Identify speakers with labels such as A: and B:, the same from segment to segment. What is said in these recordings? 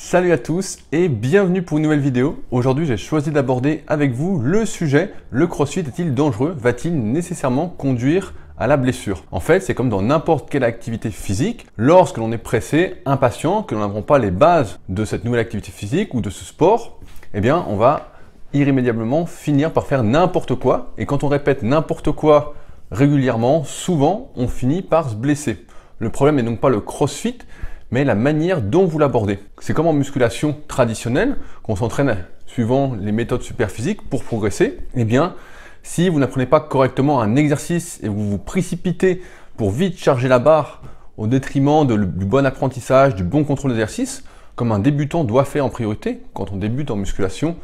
A: Salut à tous et bienvenue pour une nouvelle vidéo. Aujourd'hui, j'ai choisi d'aborder avec vous le sujet: le crossfit est-il dangereux? Va-t-il nécessairement conduire à la blessure? En fait, c'est comme dans n'importe quelle activité physique. Lorsque l'on est pressé, impatient, que l'on n'apprend pas les bases de cette nouvelle activité physique ou de ce sport, eh bien, on va irrémédiablement finir par faire n'importe quoi. Et quand on répète n'importe quoi régulièrement, souvent, on finit par se blesser. Le problème n'est donc pas le crossfit, mais la manière dont vous l'abordez. C'est comme en musculation traditionnelle, qu'on s'entraîne suivant les méthodes super physiques pour progresser. Eh bien, si vous n'apprenez pas correctement un exercice et vous vous précipitez pour vite charger la barre au détriment du bon apprentissage, du bon contrôle d'exercice, comme un débutant doit faire en priorité, quand on débute en musculation,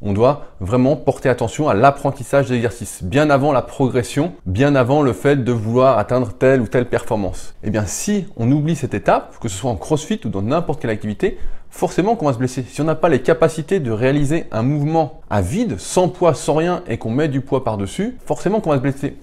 A: on doit vraiment porter attention à l'apprentissage des exercices, bien avant la progression, bien avant le fait de vouloir atteindre telle ou telle performance. Et bien si on oublie cette étape, que ce soit en crossfit ou dans n'importe quelle activité, forcément qu'on va se blesser. Si on n'a pas les capacités de réaliser un mouvement à vide, sans poids, sans rien, et qu'on met du poids par-dessus, forcément qu'on va se blesser.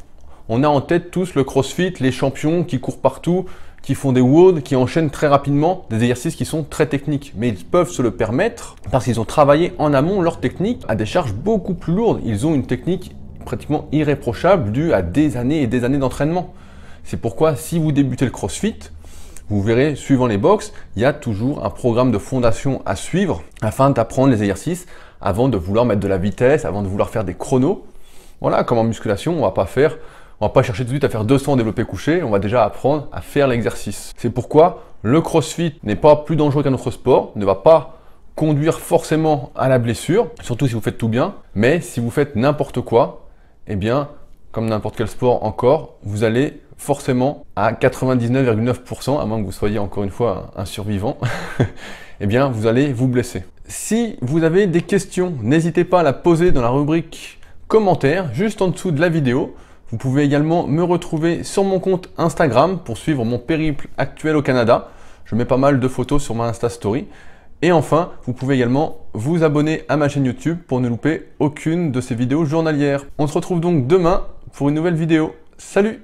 A: On a en tête tous le crossfit, les champions qui courent partout, qui font des WOD, qui enchaînent très rapidement des exercices qui sont très techniques. Mais ils peuvent se le permettre parce qu'ils ont travaillé en amont leur technique à des charges beaucoup plus lourdes. Ils ont une technique pratiquement irréprochable due à des années et des années d'entraînement. C'est pourquoi si vous débutez le crossfit, vous verrez, suivant les box, il y a toujours un programme de fondation à suivre afin d'apprendre les exercices avant de vouloir mettre de la vitesse, avant de vouloir faire des chronos. Voilà, comme en musculation, on va pas chercher tout de suite à faire 200 développés couchés, on va déjà apprendre à faire l'exercice. C'est pourquoi le crossfit n'est pas plus dangereux qu'un autre sport, ne va pas conduire forcément à la blessure, surtout si vous faites tout bien, mais si vous faites n'importe quoi, eh bien, comme n'importe quel sport encore, vous allez forcément à 99,9%, à moins que vous soyez encore une fois un survivant, eh bien, vous allez vous blesser. Si vous avez des questions, n'hésitez pas à la poser dans la rubrique commentaires, juste en dessous de la vidéo. Vous pouvez également me retrouver sur mon compte Instagram pour suivre mon périple actuel au Canada. Je mets pas mal de photos sur ma Insta Story. Et enfin, vous pouvez également vous abonner à ma chaîne YouTube pour ne louper aucune de ces vidéos journalières. On se retrouve donc demain pour une nouvelle vidéo. Salut!